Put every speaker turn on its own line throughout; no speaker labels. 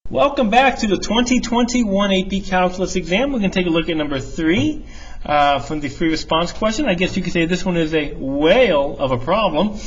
Welcome back to the 2021 AP Calculus exam. We're going to take a look at number 3 from the free response question. I guess you could say this one is a whale of a problem.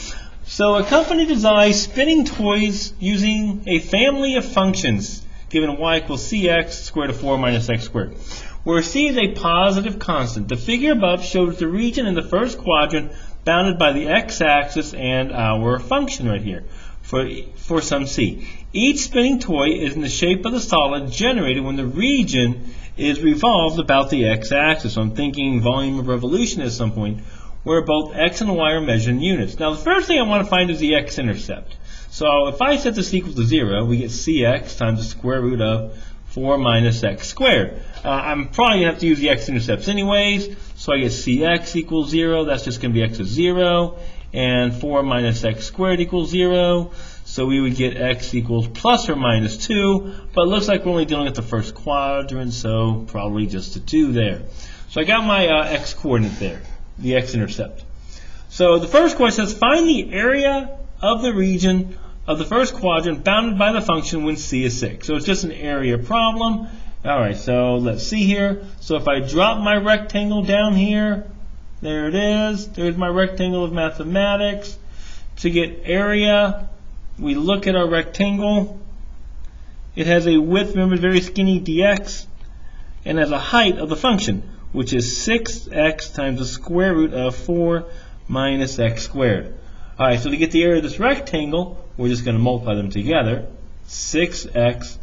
So a company designs spinning toys using a family of functions given y equals cx squared to 4 minus x squared, where c is a positive constant. The figure above shows the region in the first quadrant bounded by the x-axis and our function right here for some c. Each spinning toy is in the shape of the solid generated when the region is revolved about the x-axis. So I'm thinking volume of revolution at some point where both x and y are measured in units. Now the first thing I want to find is the x-intercept. So if I set this equal to 0, we get cx times the square root of 4 minus x squared. I'm probably going to have to use the x-intercepts anyways, so I get cx equals 0. That's just going to be x is 0. And 4 minus x squared equals 0. So we would get x equals plus or minus 2. But it looks like we're only dealing with the first quadrant, so probably just a 2 there. So I got my x coordinate there, the x-intercept. So the first question says, find the area of the region of the first quadrant bounded by the function when c is 6. So it's just an area problem. Alright, so let's see here. So if I drop my rectangle down here, there it is. There's my rectangle of mathematics. To get area, we look at our rectangle. It has a width, remember, very skinny dx, and has a height of the function, which is 6x times the square root of 4 minus x squared. Alright, so to get the area of this rectangle, we're just going to multiply them together. 6x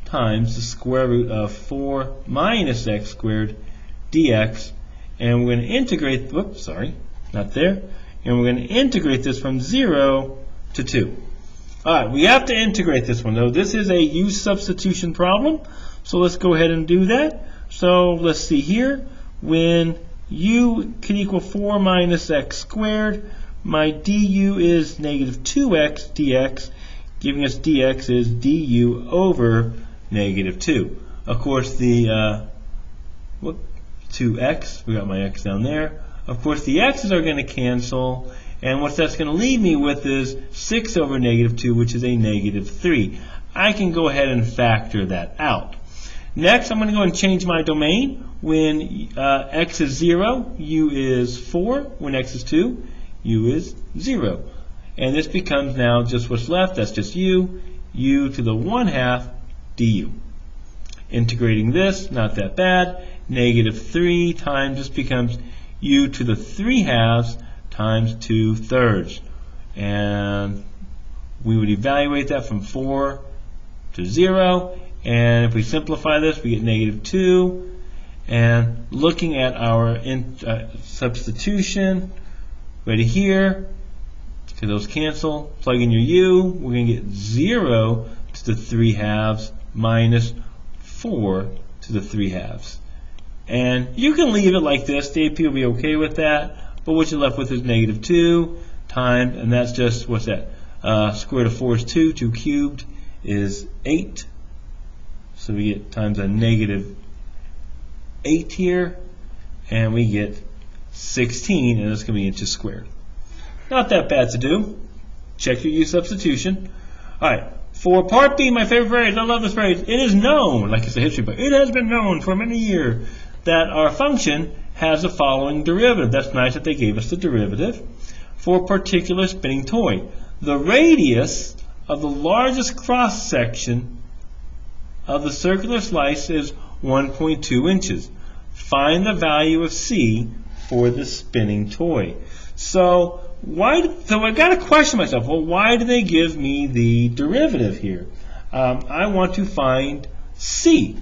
times the square root of 4 minus x squared dx. And we're going to integrate, whoops, sorry, not there. And we're going to integrate this from 0 to 2. Alright, we have to integrate this one, though. This is a use substitution problem. So let's go ahead and do that. So let's see here. When u can equal 4 minus x squared, my du is negative 2x dx, giving us dx is du over negative 2. Of course, the 2x, we got my x down there. Of course, the x's are going to cancel, and what that's going to leave me with is 6 over negative 2, which is a negative 3. I can go ahead and factor that out. Next, I'm going to go and change my domain. When x is 0, u is 4. When x is 2, u is 0. And this becomes now just what's left. That's just u to the 1/2 du. Integrating this, not that bad. Negative 3 times this becomes u to the 3/2 times 2/3. And we would evaluate that from 4 to 0. And if we simplify this, we get negative 2. And looking at our substitution, right here, because those cancel, plug in your u, we're going to get 0 to the 3/2 minus 4 to the 3/2. And you can leave it like this. The AP will be okay with that. But what you're left with is negative 2 times, and that's just, what's that? Square root of 4 is 2. 2 cubed is 8. So we get times a negative 8 here. And we get 16, and it's going to be inches squared. Not that bad to do. Check your use substitution. Alright, for part B, my favorite phrase, I love this phrase. It is known, like it's a history book, it has been known for many years that our function has the following derivative. That's nice that they gave us the derivative. For a particular spinning toy, the radius of the largest cross section of the circular slice is 1.2 inches. Find the value of c for the spinning toy. So I got to question myself, well, why do they give me the derivative here? I want to find c.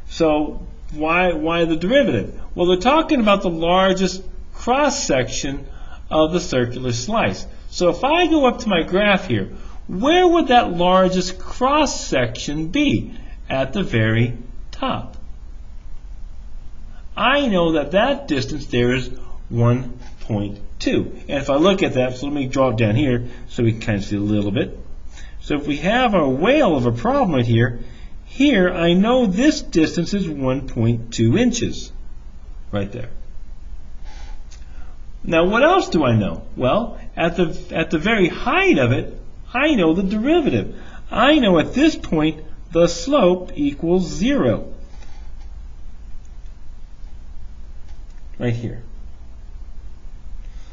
So why the derivative? Well, they're talking about the largest cross section of the circular slice. So if I go up to my graph here, where would that largest cross section be? At the very top. I know that that distance there is 1.2. And if I look at that, so let me draw it down here so we can kind of see a little bit. So if we have our whale of a problem right here, I know this distance is 1.2 inches. Right there. Now what else do I know? Well, at the very height of it, I know the derivative. I know at this point the slope equals 0. Right here.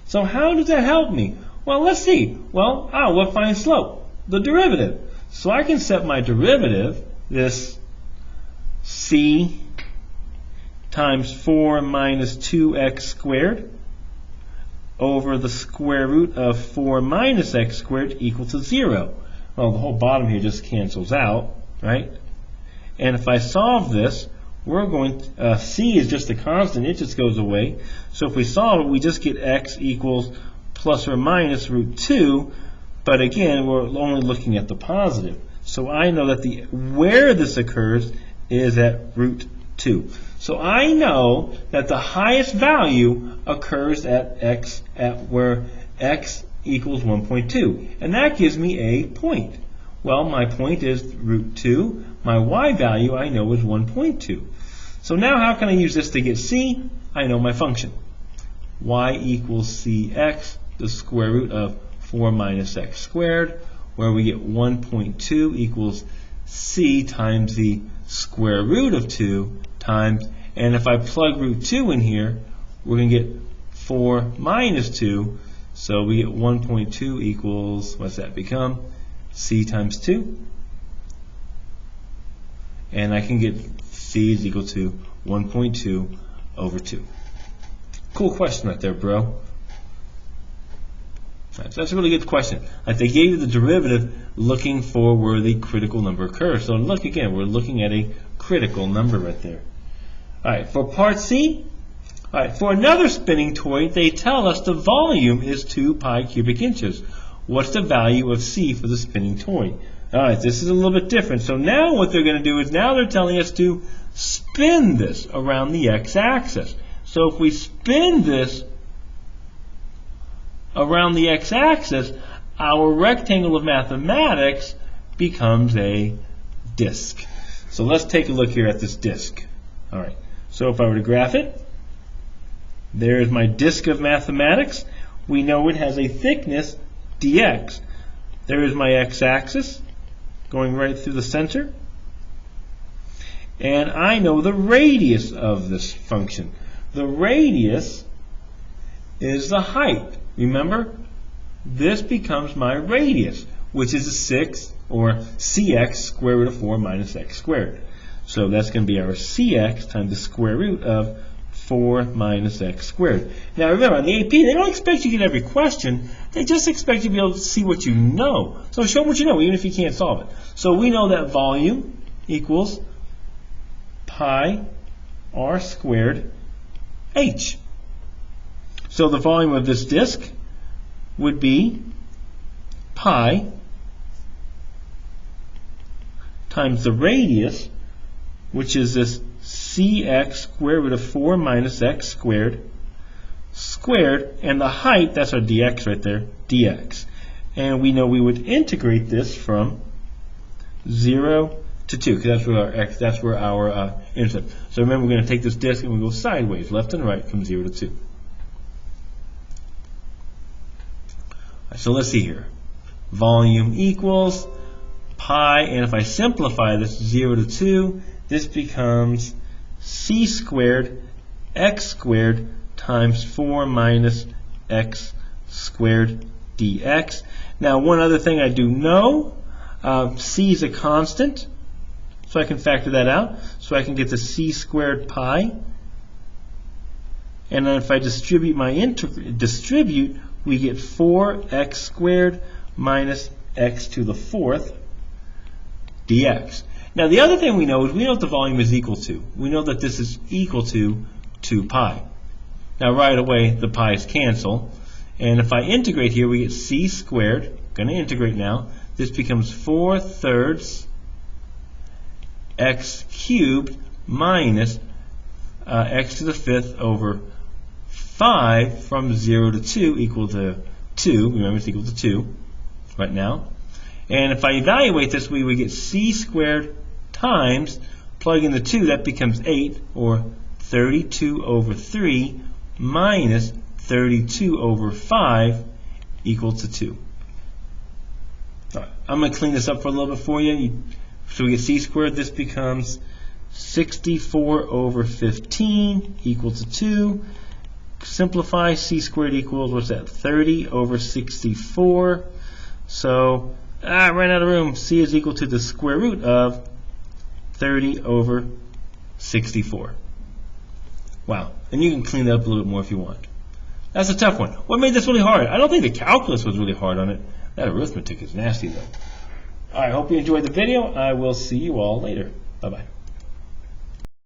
So how does that help me? Well, let's see. Well, what finds slope? The derivative. So I can set my derivative, this c times 4 minus 2x squared over the square root of 4 minus x squared equal to 0. Well, the whole bottom here just cancels out, right? And if I solve this, we're going to, c is just a constant, it just goes away. So if we solve it, we just get x equals plus or minus root 2, but again, we're only looking at the positive. So I know that where this occurs is at root 2. So I know that the highest value occurs at where x equals 1.2. And that gives me a point. Well, my point is root 2. My y value I know is 1.2. So now how can I use this to get c? I know my function. Y equals cx, the square root of 4 minus x squared, where we get 1.2 equals c times the square root of 2 times, and if I plug root 2 in here, we're going to get 4 minus 2, so we get 1.2 equals, what's that become? C times 2. And I can get c is equal to 1.2 over 2. Cool question right there, bro. Right, so that's a really good question. Like they gave you the derivative looking for where the critical number occurs. So look again, we're looking at a critical number right there. Alright, for part C, alright, for another spinning toy, they tell us the volume is 2 pi cubic inches. What's the value of C for the spinning toy? Alright, this is a little bit different. So now what they're going to do is now they're telling us to spin this around the x-axis. So if we spin this around the x-axis, our rectangle of mathematics becomes a disk. So let's take a look here at this disk. Alright, so if I were to graph it, there's my disk of mathematics. We know it has a thickness dx. There is my x-axis going right through the center. And I know the radius of this function. The radius is the height. Remember, this becomes my radius, which is a 6, or cx square root of 4 minus x squared. So that's going to be our cx times the square root of 4 minus x squared. Now remember, on the AP, they don't expect you to get every question. They just expect you to be able to see what you know. So show them what you know, even if you can't solve it. So we know that volume equals pi r squared h. So the volume of this disk would be pi times the radius, which is this cx square root of 4 minus x squared, and the height, that's our dx right there, dx. And we know we would integrate this from 0 to 2, because that's where our intercept. So remember, we're going to take this disk and we go sideways, left and right, from 0 to 2. So let's see here. Volume equals pi, and if I simplify this 0 to 2, this becomes c squared x squared times 4 minus x squared dx. Now one other thing I do know, c is a constant, so I can factor that out. So I can get the c squared pi, and then if I distribute we get 4x squared minus x to the 4th dx. Now the other thing we know is we know what the volume is equal to. We know that this is equal to 2 pi. Now right away the pi's cancel, and if I integrate here we get c squared. I'm going to integrate now. This becomes 4 thirds x cubed minus x to the 5th over 5 from 0 to 2 equal to 2. Remember, it's equal to 2 right now. And if I evaluate this, we would get c squared times, plug in the 2, that becomes 8, or 32 over 3 minus 32 over 5 equal to 2. All right, I'm going to clean this up for a little bit for you. So we get c squared. This becomes 64 over 15 equal to 2. Simplify, c squared equals, what's that, 30 over 64. So, I ran out of room. C is equal to the square root of 30 over 64. Wow. And you can clean that up a little bit more if you want. That's a tough one. What made this really hard? I don't think the calculus was really hard on it. That arithmetic is nasty, though. All right, hope you enjoyed the video. I will see you all later. Bye-bye.